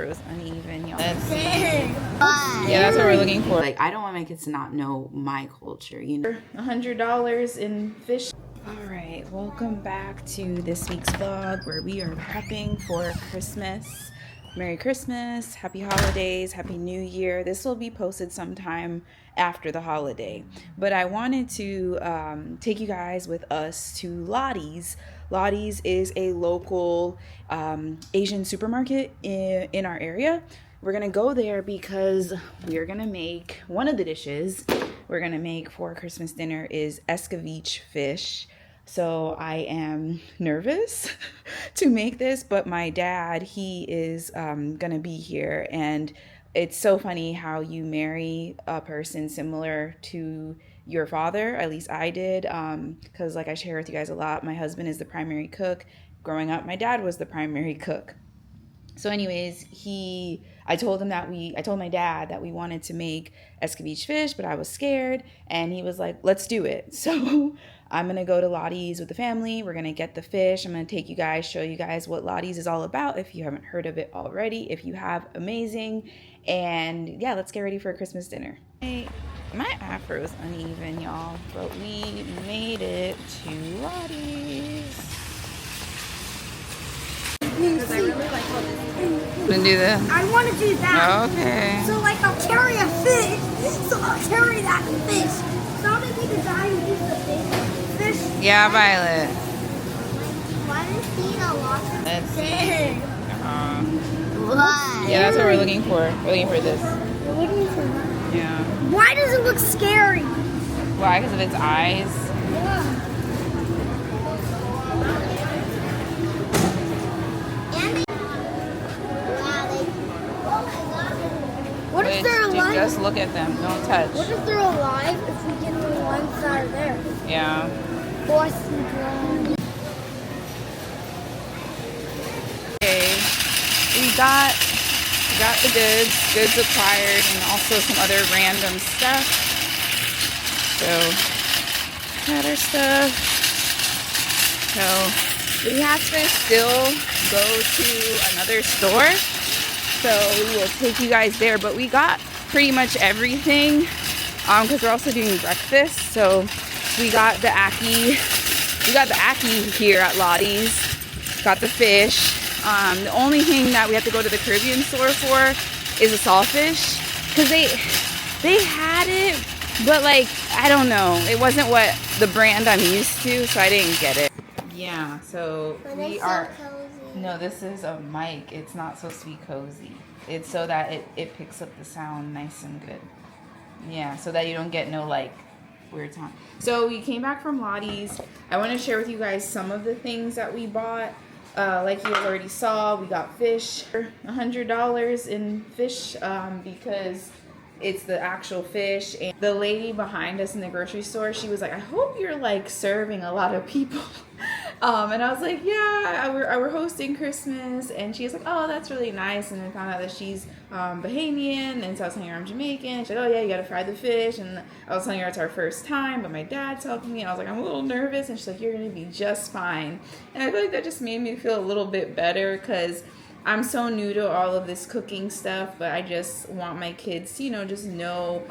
afro's uneven, y'all. Let's see. Yeah, that's what we're looking for. Like, I don't want my kids to not know my culture, you know. $100 in fish. All right, welcome back to this week's vlog where we are prepping for Christmas. Merry Christmas, happy holidays, happy new year. This will be posted sometime after the holiday, but I wanted to take you guys with us to Lotte's. Lotte's is a local Asian supermarket in our area. We're gonna go there because we're gonna make one of the dishes we're gonna make for Christmas dinner is escovitch fish. So I am nervous to make this, but my dad, he is gonna be here, and it's so funny how you marry a person similar to your father. At least I did, because like I share with you guys a lot, my husband is the primary cook. Growing up, my dad was the primary cook. So anyways, I told my dad that we wanted to make escovitch fish, but I was scared, and he was like, let's do it. So I'm going to go to Lotte's with the family. We're going to get the fish. I'm going to take you guys, show you guys what Lotte's is all about if you haven't heard of it already. If you have, amazing. And yeah, let's get ready for a Christmas dinner. Hey, my afro is uneven, y'all, but we made it to Lottie's. Because I really like how this is. Do that? I want to do that. Okay. So like I'll carry a fish. So I'll carry that fish. So I'm going to take a dive and use the fish. Yeah, Violet. Why does he a lot of Let's fish? Yeah, that's what we're looking for. We're looking for this. We're looking for that. Yeah. Why does it look scary? Why? Because of its eyes? Yeah. What if they're alive? Just look at them. Don't touch. What if they're alive if we get the ones that are there? Yeah. Okay. We got the goods acquired, and also some other random stuff. So, got our stuff. So, we have to still go to another store. So we will take you guys there, but we got pretty much everything because we're also doing breakfast. So we got the ackee here at Lottie's. Got the fish. The only thing that we have to go to the Caribbean store for is a sawfish, because they had it, but like, I don't know, it wasn't what the brand I'm used to, so I didn't get it. Yeah, so we are. No, this is a mic. It's not supposed to be cozy. It's so that it picks up the sound nice and good. Yeah, so that you don't get no like weird sound. So we came back from Lottie's. I want to share with you guys some of the things that we bought. Like you guys already saw, we got fish. $100 in fish because it's the actual fish. And the lady behind us in the grocery store, she was like, I hope you're like serving a lot of people. And I was like, yeah, we're hosting Christmas. And she was like, oh, that's really nice. And I found out that she's Bahamian, and so I was telling her I'm Jamaican. She's like, oh yeah, you gotta fry the fish. And I was telling her it's our first time, but my dad's helping me. And I was like, I'm a little nervous. And she's like, you're gonna be just fine. And I feel like that just made me feel a little bit better, because I'm so new to all of this cooking stuff, but I just want my kids to, just know,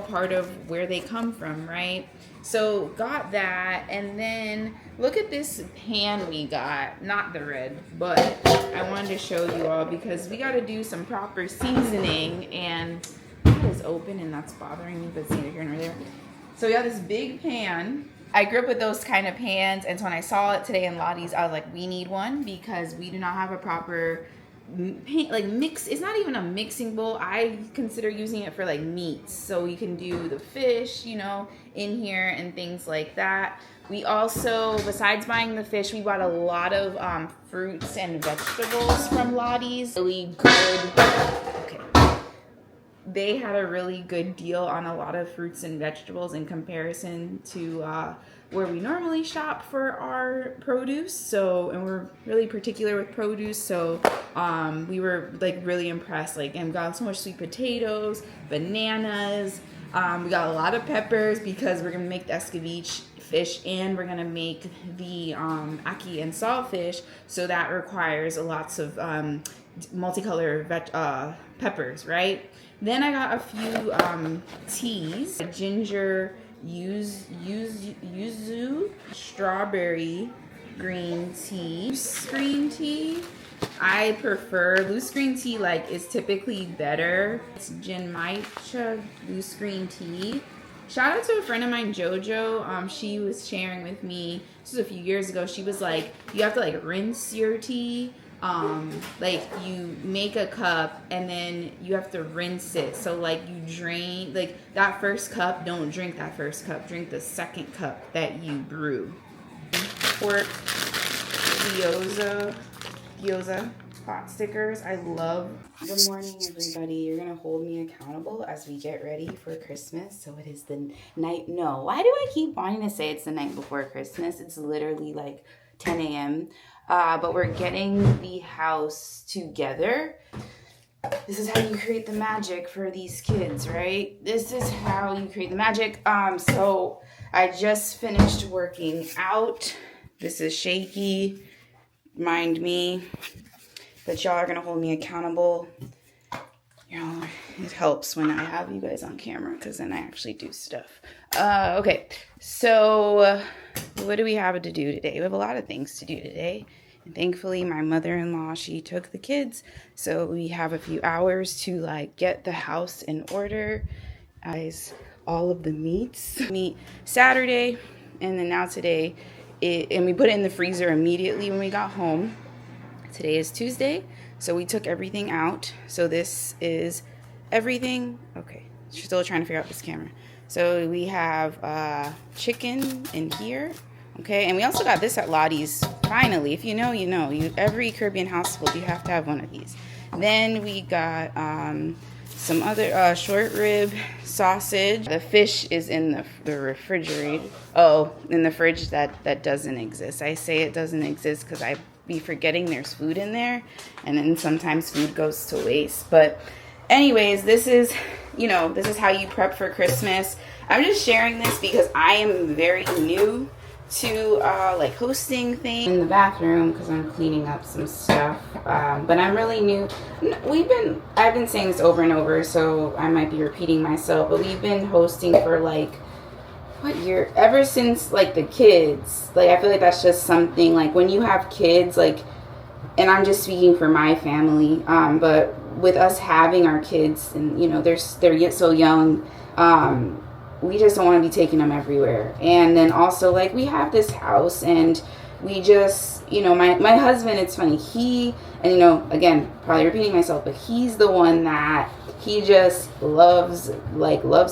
part of where they come from, right? So got that, and then look at this pan we got. Not the red, but I wanted to show you all because we got to do some proper seasoning, and it is open and that's bothering me, but it's neither here nor there. So we got this big pan. I grew up with those kind of pans, and so when I saw it today in Lottie's, I was like, we need one, because we do not have a proper mix. It's not even a mixing bowl. I consider using it for like meats, so you can do the fish in here and things like that. We also, besides buying the fish, we bought a lot of fruits and vegetables from Lottie's. Really good. Okay. They had a really good deal on a lot of fruits and vegetables in comparison to where we normally shop for our produce. So, and we're really particular with produce. So we were like really impressed. Like, and we got so much sweet potatoes, bananas. We got a lot of peppers because we're gonna make the escovitch fish, and we're gonna make the ackee and saltfish. So that requires lots of multicolor peppers, right? Then I got a few teas, ginger, yuzu, strawberry green tea, loose green tea. I prefer loose green tea, like is typically better. It's Jinmaicha loose green tea. Shout out to a friend of mine, Jojo. She was sharing with me, this was a few years ago, she was like, you have to like rinse your tea. Like you make a cup and then you have to rinse it. So like you drain, like that first cup, don't drink that first cup. Drink the second cup that you brew. Pork gyoza pot stickers. I love. Good morning, everybody. You're gonna hold me accountable as we get ready for Christmas. So it is the night. No, why do I keep wanting to say it's the night before Christmas? It's literally like 10 a.m. But we're getting the house together. This is how you create the magic for these kids, right? This is how you create the magic. So I just finished working out. This is shaky. Mind me. But y'all are going to hold me accountable. You know, it helps when I have you guys on camera because then I actually do stuff. Okay, so what do we have to do today? We have a lot of things to do today. And thankfully, my mother-in-law, she took the kids. So we have a few hours to like get the house in order. Guys, all of the meats. Meat Saturday and then now today. And we put it in the freezer immediately when we got home. Today is Tuesday, so we took everything out. So this is everything. Okay, still trying to figure out this camera. So we have chicken in here. Okay, and we also got this at Lotte's. Finally, if you know, you know. Every Caribbean household, you have to have one of these. Then we got some other short rib sausage. The fish is in the refrigerator. Oh, in the fridge that doesn't exist. I say it doesn't exist because I be forgetting there's food in there, and then sometimes food goes to waste. But anyways, this is, you know, this is how you prep for Christmas. I'm just sharing this because I am very new to like hosting things in the bathroom because I'm cleaning up some stuff, but I'm really new. I've been saying this over and over, so I might be repeating myself, but we've been hosting for like what year? Ever since like the kids. Like I feel like that's just something like when you have kids, like, and I'm just speaking for my family, but with us having our kids and you know they're yet so young, we just don't want to be taking them everywhere. And then also like we have this house and we just, you know, my husband, it's funny, he, and you know, again, probably repeating myself, but he's the one that he just loves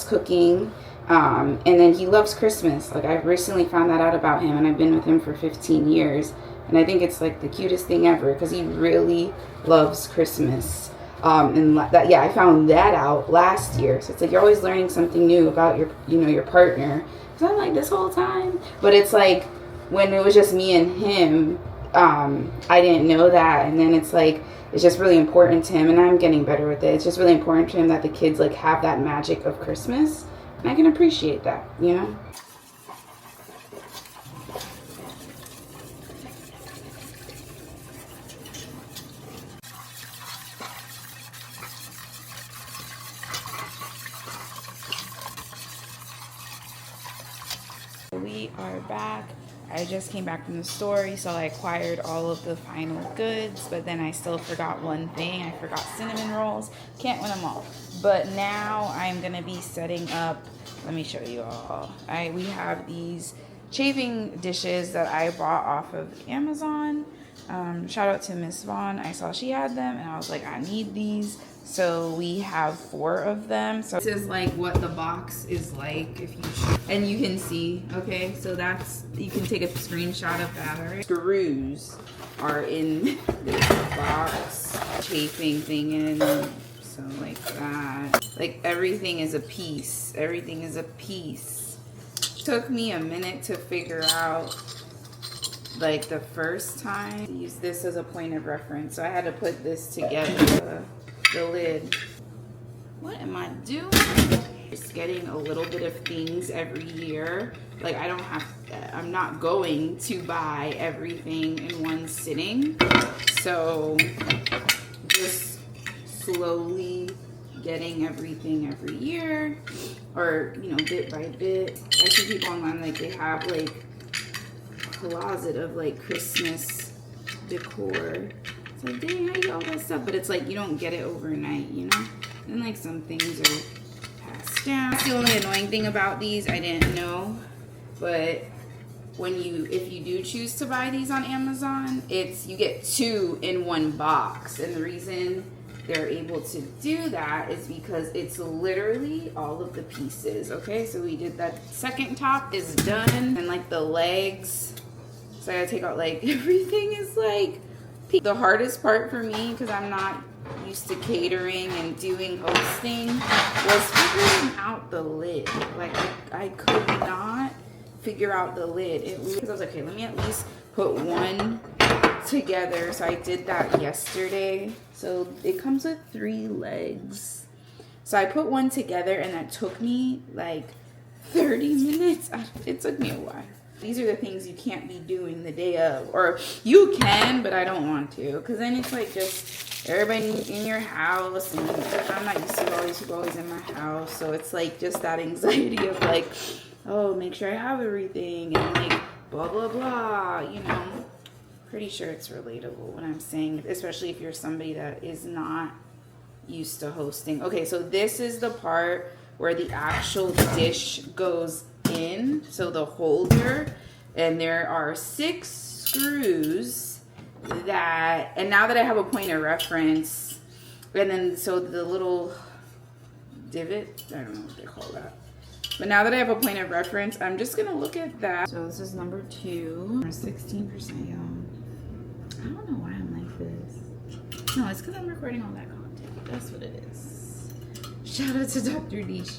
cooking. And then he loves Christmas. Like I recently found that out about him, and I've been with him for 15 years. And I think it's like the cutest thing ever because he really loves Christmas. And that, yeah, I found that out last year. So it's like you're always learning something new about your partner. So I'm like this whole time, but it's like when it was just me and him, I didn't know that. And then it's like it's just really important to him, and I'm getting better with it. It's just really important to him that the kids like have that magic of Christmas. And I can appreciate that, you know? We are back. I just came back from the store, so I acquired all of the final goods, but then I still forgot one thing. I forgot cinnamon rolls. Can't win them all. But now I'm going to be setting up, let me show you all. We have these chafing dishes that I bought off of Amazon. Shout out to Miss Vaughn. I saw she had them, and I was like, I need these. So we have 4 of them. So this is like what the box is like if you and you can see, okay, so that's, you can take a screenshot of that. All right, screws are in this box, chafing thing in, so like that, like everything is a piece. Took me a minute to figure out like the first time. Use this as a point of reference, so I had to put this together. The lid. What am I doing? Just getting a little bit of things every year. Like I'm not going to buy everything in one sitting. So slowly getting everything every year, or you know, bit by bit. I see people online like they have like a closet of like Christmas decor. It's like, dang, how you get all that stuff? But it's like you don't get it overnight, you know. And like some things are passed down. That's the only annoying thing about these. I didn't know, but if you do choose to buy these on Amazon, you get 2 in 1 box. And the reason they're able to do that is because it's literally all of the pieces. Okay, so we did that. Second top is done, and like the legs, so I gotta take out like everything is like the hardest part for me, because I'm not used to catering and doing hosting, was figuring out the lid. Like I could not figure out the lid. Because I was like, okay, let me at least put one together. So I did that yesterday. So it comes with 3 legs. So I put one together, and that took me like 30 minutes. It took me a while. These are the things you can't be doing the day of, or you can, but I don't want to, because then it's like just everybody in your house, and I'm not used to all these people always in my house, so it's like just that anxiety of like, oh, make sure I have everything, and like blah blah blah, you know. Pretty sure it's relatable what I'm saying, especially if you're somebody that is not used to hosting. Okay, so this is the part where the actual dish goes in, so the holder, and there are 6 screws that, and now that I have a point of reference, and then so the little divot, I don't know what they call that, but now that I have a point of reference, I'm just gonna look at that. So this is number 2, 16%, y'all. I don't know why I'm like this. No, it's because I'm recording all that content. That's what it is. Shout out to Dr. Niche.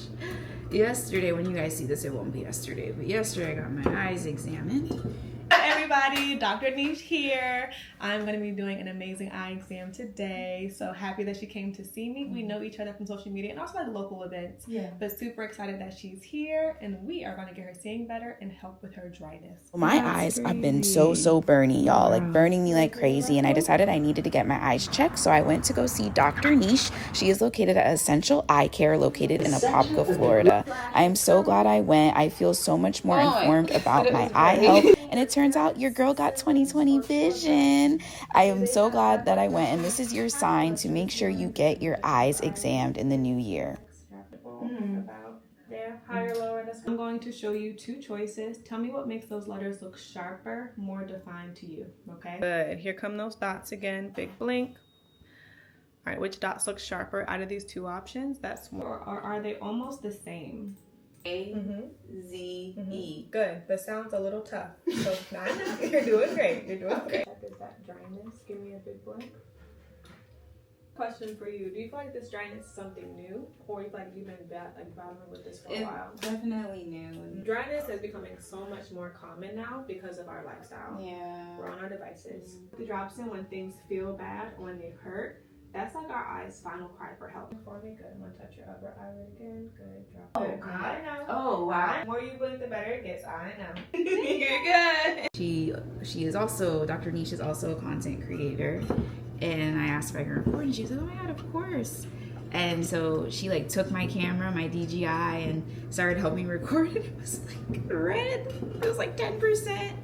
Yesterday, when you guys see this, it won't be yesterday, but yesterday I got my eyes examined. Everybody, Dr. Niche here. I'm going to be doing an amazing eye exam today. So happy that she came to see me. We know each other from social media and also like local events. Yeah. But super excited that she's here, and we are going to get her seeing better and help with her dryness. My eyes have been so burny, y'all, like burning me like crazy, and I decided I needed to get my eyes checked, so I went to go see Dr. Niche. She is located at Essential Eye Care, located in Apopka, Florida. I am so glad I went. I feel so much more informed about my eye health, and it turns out your girl got 20/20 vision. I am so glad that I went, and this is your sign to make sure you get your eyes examined in the new year. About there, higher, lower. I'm going to show you 2 choices. Tell me what makes those letters look sharper, more defined to you, okay? Good. Here come those dots again. Big blink. All right, which dots look sharper out of these 2 options? That's more, or are they almost the same? A, Z, E. Good. The sound's a little tough. So you're doing great. You're doing great. Is that dryness? Give me a big blink. Question for you: do you feel like this dryness is something new, or you feel like you've been battling with this for a while? Definitely new. Dryness is becoming so much more common now because of our lifestyle. Yeah. We're on our devices. The drops in when things feel bad or when they hurt. That's like our eyes' final cry for help. For me, good. I'm gonna touch your upper eyelid again. Good. Drop. Oh, Good. I know. Oh, wow. The more you blink, the better it gets. I know. You're good. She is also, Dr. Niche is also a content creator. And I asked if I could record, and she was like, oh my God, of course. And so she like took my camera, my DJI, and started helping me record. It was like red. It was like 10%.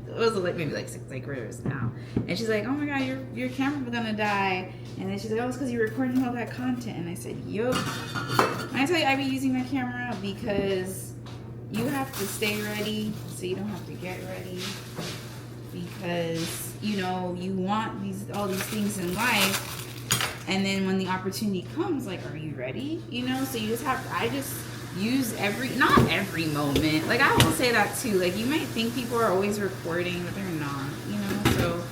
It was like maybe like 6 like where's now. And she's like, oh my God, your camera's gonna die. And then she's like, oh, it's because you're recording all that content. And I said, yup. And I tell you, I be using my camera because you have to stay ready, so you don't have to get ready. Because you know you want all these things in life. And then when the opportunity comes, like, are you ready? You know, so you just have to, I just use not every moment. Like, I will say that too. Like, you might think people are always recording, but they're not, you know, so.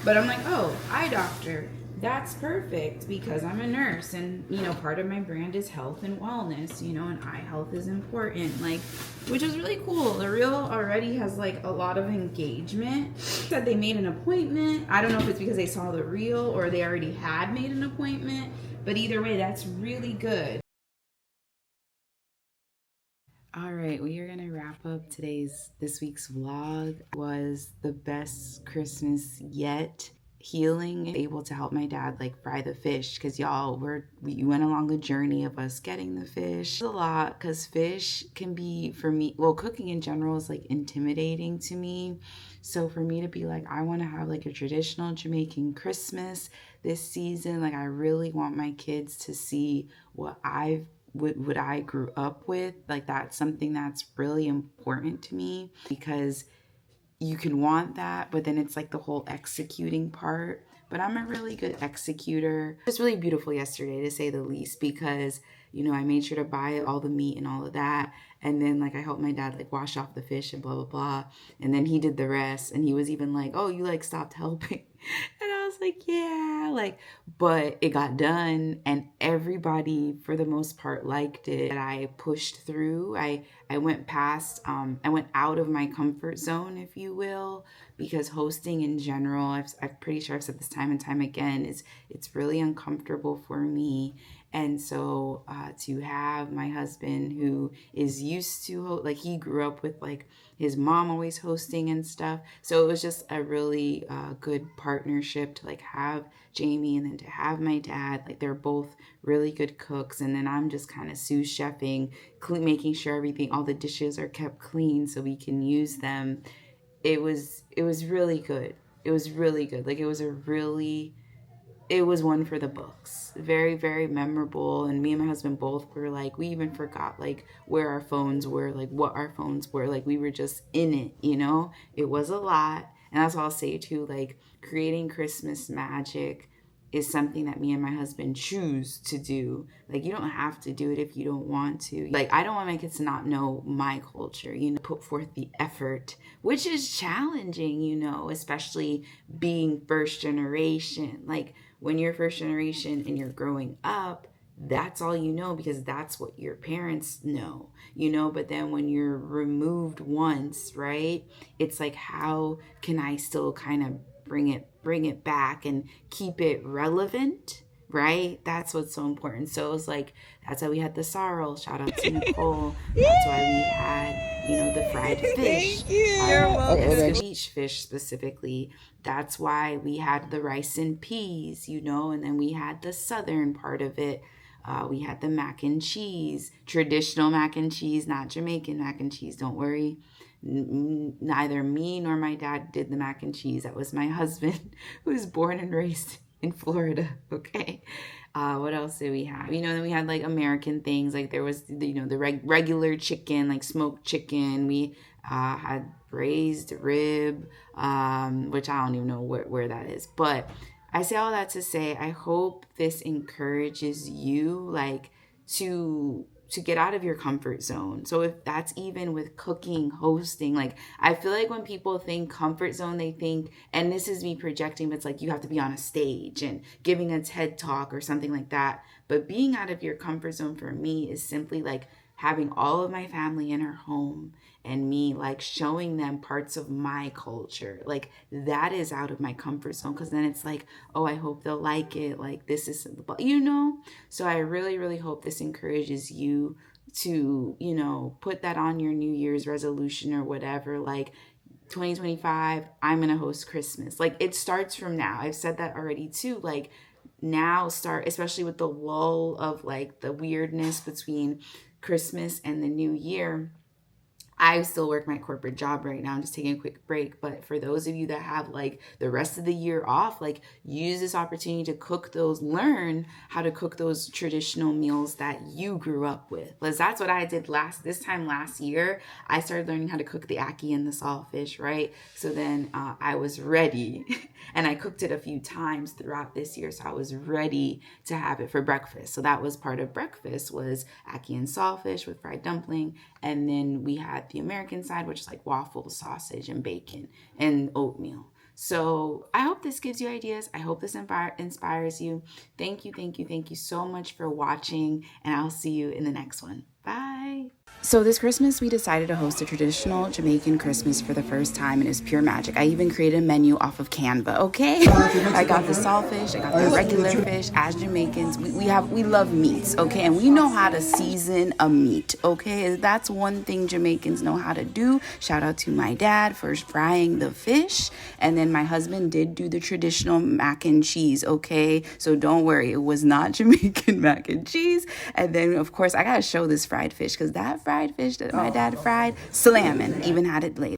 But I'm like, oh, eye doctor, that's perfect because I'm a nurse. And, you know, part of my brand is health and wellness, you know, and eye health is important. Like, which is really cool. The reel already has like a lot of engagement. Said they made an appointment. I don't know if it's because they saw the reel or they already had made an appointment, but either way, that's really good. All right, we are gonna wrap up this week's vlog. It was the best Christmas yet healing, able to help my dad like fry the fish, because y'all, we went along the journey of us getting the fish. It's a lot, because fish can be, for me, well, cooking in general is like intimidating to me. So for me to be like, I want to have like a traditional Jamaican Christmas this season, like I really want my kids to see what I grew up with. Like that's something that's really important to me, because you can want that, but then it's like the whole executing part. But I'm a really good executor. It was really beautiful yesterday, to say the least, because, you know, I made sure to buy all the meat and all of that. And then like I helped my dad like wash off the fish and blah, blah, blah. And then he did the rest. And he was even like, oh, you like stopped helping. And I was like, yeah, like, but it got done and everybody for the most part liked it. I pushed through. I went past, I went out of my comfort zone, if you will, because hosting in general, I'm pretty sure I've said this time and time again, it's really uncomfortable for me. And so to have my husband, who is used to, like, he grew up with like his mom always hosting and stuff. So it was just a really good partnership to like have Jamie and then to have my dad. Like they're both really good cooks. And then I'm just kind of sous chefing, making sure all the dishes are kept clean so we can use them. It was really good. It was really good. Like it was one for the books. Very, very memorable. And me and my husband both were like, we even forgot like where our phones were, like what our phones were. Like we were just in it, you know? It was a lot. And that's what I'll say too, like creating Christmas magic is something that me and my husband choose to do. Like you don't have to do it if you don't want to. Like I don't want my kids to not know my culture, you know, put forth the effort, which is challenging, you know, especially being first generation. Like when you're first generation and you're growing up, that's all you know because that's what your parents know, you know. But then when you're removed once, right, it's like, how can I still kind of bring it back and keep it relevant, right? That's what's so important. So it was like, that's why we had the sorrel. Shout out to Nicole. That's why we had, you know, the fried fish. Thank you. You're welcome. The beach fish specifically. That's why we had the rice and peas, you know, and then we had the southern part of it. We had the mac and cheese, traditional mac and cheese, not Jamaican mac and cheese. Don't worry. Neither me nor my dad did the mac and cheese. That was my husband, who was born and raised in Florida. Okay. What else did we have? You know, then we had like American things. Like there was, you know, the regular chicken, like smoked chicken. We had braised rib, which I don't even know where that is. But I say all that to say, I hope this encourages you, like, to get out of your comfort zone. So if that's even with cooking, hosting, like I feel like when people think comfort zone, they think, and this is me projecting, but it's like you have to be on a stage and giving a TED talk or something like that. But being out of your comfort zone for me is simply like having all of my family in our home and me like showing them parts of my culture. Like that is out of my comfort zone, because then it's like, oh, I hope they'll like it. Like this is, you know? So I really, really hope this encourages you to, you know, put that on your New Year's resolution or whatever. Like 2025, I'm going to host Christmas. Like it starts from now. I've said that already too. Like now start, especially with the lull of like the weirdness between Christmas and the New Year. I still work my corporate job right now. I'm just taking a quick break. But for those of you that have like the rest of the year off, like use this opportunity to learn how to cook those traditional meals that you grew up with. Because that's what I did this time last year. I started learning how to cook the ackee and the saltfish, right? So then I was ready and I cooked it a few times throughout this year. So I was ready to have it for breakfast. So that was part of breakfast, was ackee and saltfish with fried dumpling. And then we had the American side, which is like waffles, sausage, and bacon, and oatmeal. So I hope this gives you ideas. I hope this inspires you. Thank you so much for watching, and I'll see you in the next one. Bye. So this Christmas, we decided to host a traditional Jamaican Christmas for the first time, and it's pure magic. I even created a menu off of Canva, okay? I got the saltfish, I got the regular fish. As Jamaicans, we love meats, okay? And we know how to season a meat, okay? That's one thing Jamaicans know how to do. Shout out to my dad for frying the fish. And then my husband did do the traditional mac and cheese, okay? So don't worry, it was not Jamaican mac and cheese. And then, of course, I gotta show this fried fish, because that fried fish that my dad fried, slamming, even had it later.